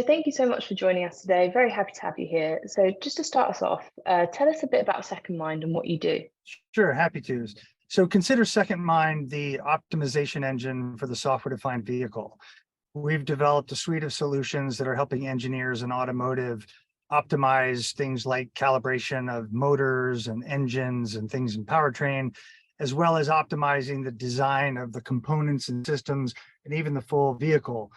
thank you so much for joining us today. Very happy to have you here. So just to start us off, tell us a bit about Secondmind and what you do. Sure, happy to. So consider Secondmind the optimization engine for the software-defined vehicle. We've developed a suite of solutions that are helping engineers in automotive optimize things like calibration of motors and engines and things in powertrain, as well as optimizing the design of the components and systems and even the full vehicle.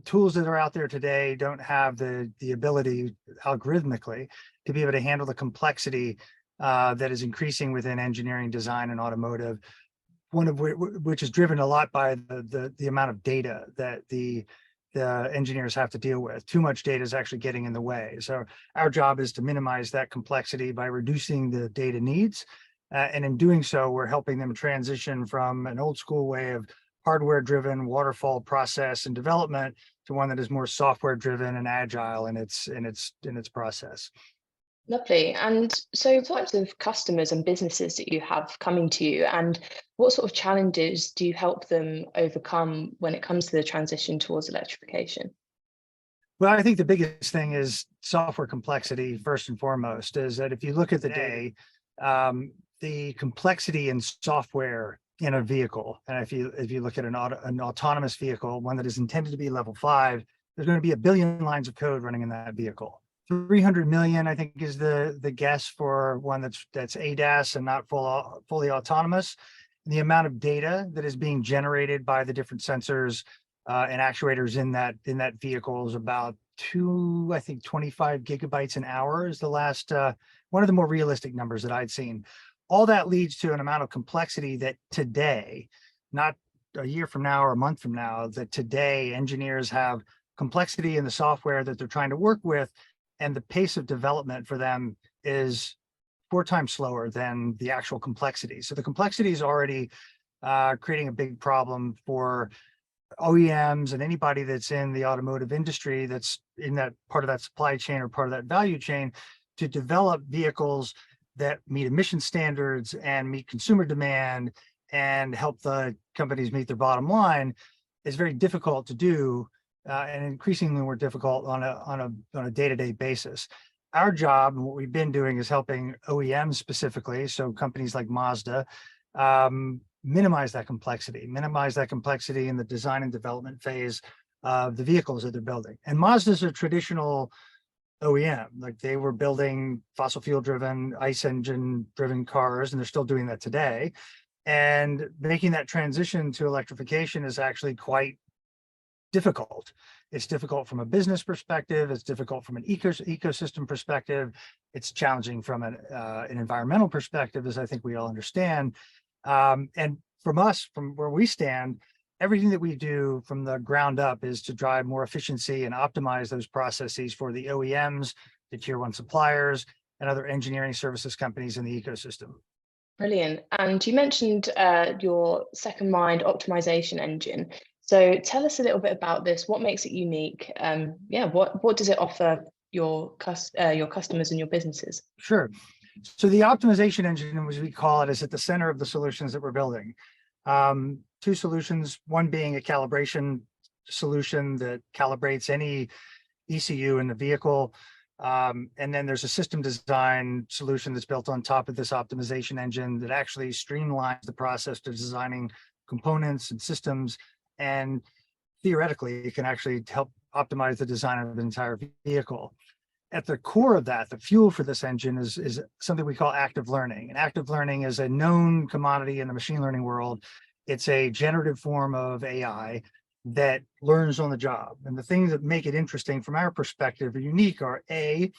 Tools that are out there today don't have the ability algorithmically to be able to handle the complexity that is increasing within engineering, design, and automotive. One of which is driven a lot by the amount of data that the engineers have to deal with. Too much data is actually getting in the way. So our job is to minimize that complexity by reducing the data needs. And in doing so, we're helping them transition from an old school way of hardware-driven waterfall process and development to one that is more software-driven and agile in its process. Lovely. And so what types of customers and businesses that you have coming to you, and what sort of challenges do you help them overcome when it comes to the transition towards electrification? Well, I think the biggest thing is software complexity. First and foremost is that if you look at the day, the complexity in software in a vehicle, and if you look at an autonomous vehicle, one that is intended to be level 5, there's going to be 1 billion lines of code running in that vehicle. 300 million, I think, is the guess for one that's ADAS and not fully autonomous. And the amount of data that is being generated by the different sensors and actuators in that vehicle is about 25 gigabytes an hour is the last one of the more realistic numbers that I'd seen. All that leads to an amount of complexity that today, not a year from now or a month from now, that today engineers have complexity in the software that they're trying to work with, and the pace of development for them is 4 times slower than the actual complexity. So the complexity is already creating a big problem for OEMs and anybody that's in the automotive industry that's in that part of that supply chain or part of that value chain to develop vehicles that meet emission standards and meet consumer demand and help the companies meet their bottom line is very difficult to do. And increasingly more difficult on a day-to-day basis. Our job and what we've been doing is helping OEMs specifically, so companies like Mazda, minimize that complexity in the design and development phase of the vehicles that they're building. And Mazda's a traditional OEM, like they were building fossil fuel driven, ICE engine driven cars, and they're still doing that today. And making that transition to electrification is actually quite difficult. It's difficult from a business perspective. It's difficult from an ecosystem perspective. It's challenging from an environmental perspective, as I think we all understand. And from where we stand, everything that we do from the ground up is to drive more efficiency and optimize those processes for the OEMs, the tier 1 suppliers, and other engineering services companies in the ecosystem. Brilliant. And you mentioned your Secondmind optimization engine. So tell us a little bit about this. What makes it unique? What does it offer your customers and your businesses? Sure. So the optimization engine, as we call it, is at the center of the solutions that we're building. 2 solutions, one being a calibration solution that calibrates any ECU in the vehicle. And then there's a system design solution that's built on top of this optimization engine that actually streamlines the process of designing components and systems. And theoretically, it can actually help optimize the design of the entire vehicle. At the core of that, the fuel for this engine is something we call active learning. And active learning is a known commodity in the machine learning world. It's a generative form of AI that learns on the job. And the things that make it interesting from our perspective or unique are A,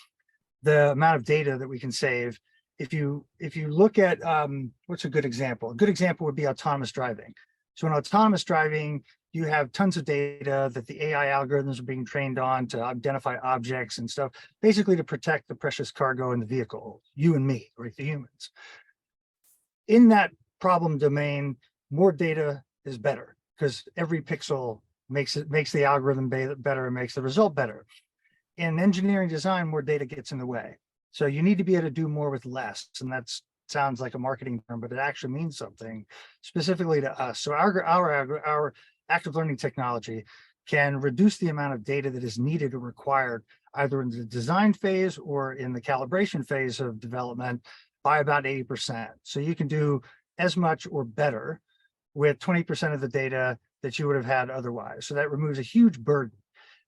the amount of data that we can save. If you look at what's a good example? A good example would be autonomous driving. So in autonomous driving, you have tons of data that the AI algorithms are being trained on to identify objects and stuff, basically to protect the precious cargo in the vehicle, you and me, right, the humans. In that problem domain, more data is better because every pixel makes the algorithm better and makes the result better. In engineering design, more data gets in the way. So you need to be able to do more with less, and that's sounds like a marketing term, but it actually means something specifically to us. So our active learning technology can reduce the amount of data that is needed or required either in the design phase or in the calibration phase of development by about 80%. So you can do as much or better with 20% of the data that you would have had otherwise. So that removes a huge burden.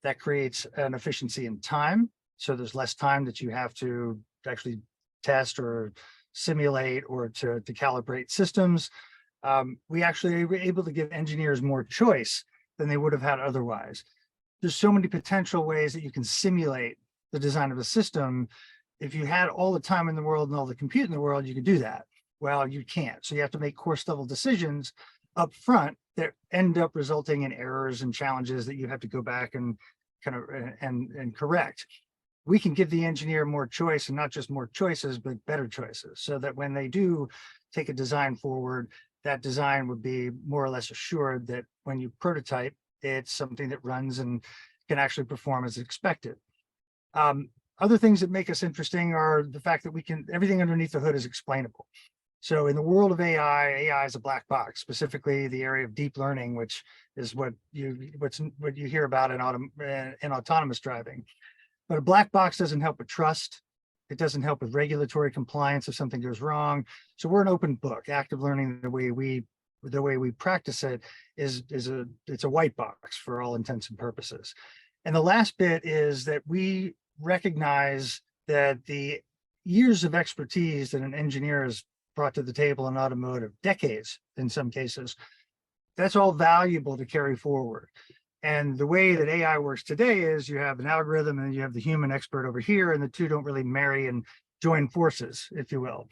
That creates an efficiency in time. So there's less time that you have to actually test or simulate or to calibrate systems. We actually were able to give engineers more choice than they would have had otherwise. There's so many potential ways that you can simulate the design of a system. If you had all the time in the world and all the compute in the world, you could do that. Well, you can't. So you have to make course level decisions up front that end up resulting in errors and challenges that you have to go back and kind of and correct. We can give the engineer more choice, and not just more choices, but better choices, so that when they do take a design forward, that design would be more or less assured that when you prototype, it's something that runs and can actually perform as expected. Other things that make us interesting are the fact that everything underneath the hood is explainable. So in the world of AI is a black box, specifically the area of deep learning, which is what you hear about in autonomous driving. But a black box doesn't help with trust. It doesn't help with regulatory compliance if something goes wrong. So we're an open book. Active learning, the way we practice it it's a white box for all intents and purposes. And the last bit is that we recognize that the years of expertise that an engineer has brought to the table in automotive, decades in some cases, that's all valuable to carry forward. And the way that AI works today is you have an algorithm and you have the human expert over here, and the two don't really marry and join forces, if you will.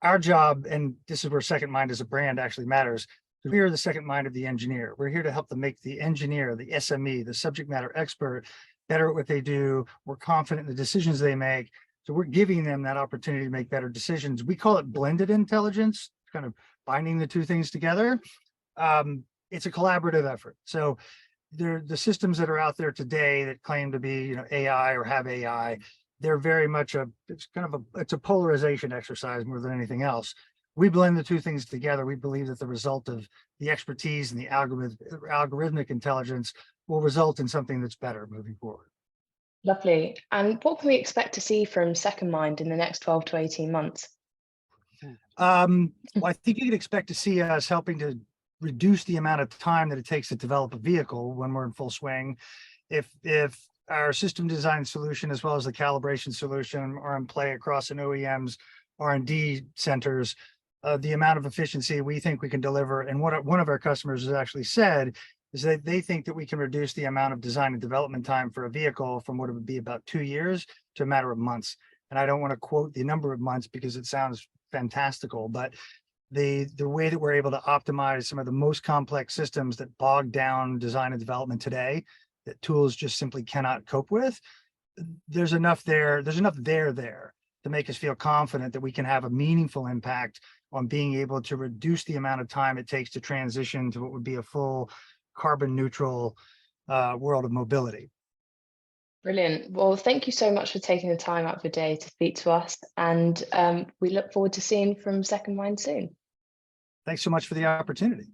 Our job, and this is where Secondmind as a brand actually matters, we're the second mind of the engineer. We're here to help them make the engineer, the SME, the subject matter expert, better at what they do. We're confident in the decisions they make. So we're giving them that opportunity to make better decisions. We call it blended intelligence, kind of binding the two things together. It's a collaborative effort. So the systems that are out there today that claim to be, AI or have AI, they're very much it's a polarization exercise more than anything else. We blend the two things together. We believe that the result of the expertise and the algorithmic intelligence will result in something that's better moving forward. Lovely. And what can we expect to see from Secondmind in the next 12 to 18 months? Well, I think you can expect to see us helping to reduce the amount of time that it takes to develop a vehicle when we're in full swing. If our system design solution as well as the calibration solution are in play across an OEM's R&D centers, the amount of efficiency we think we can deliver, and what one of our customers has actually said is that they think that we can reduce the amount of design and development time for a vehicle from what it would be about 2 years to a matter of months. And I don't want to quote the number of months because it sounds fantastical, but the way that we're able to optimize some of the most complex systems that bog down design and development today, that tools just simply cannot cope with, there's enough there to make us feel confident that we can have a meaningful impact on being able to reduce the amount of time it takes to transition to what would be a full carbon neutral world of mobility. Brilliant. Well, thank you so much for taking the time out of your day to speak to us. And we look forward to seeing from Secondmind soon. Thanks so much for the opportunity.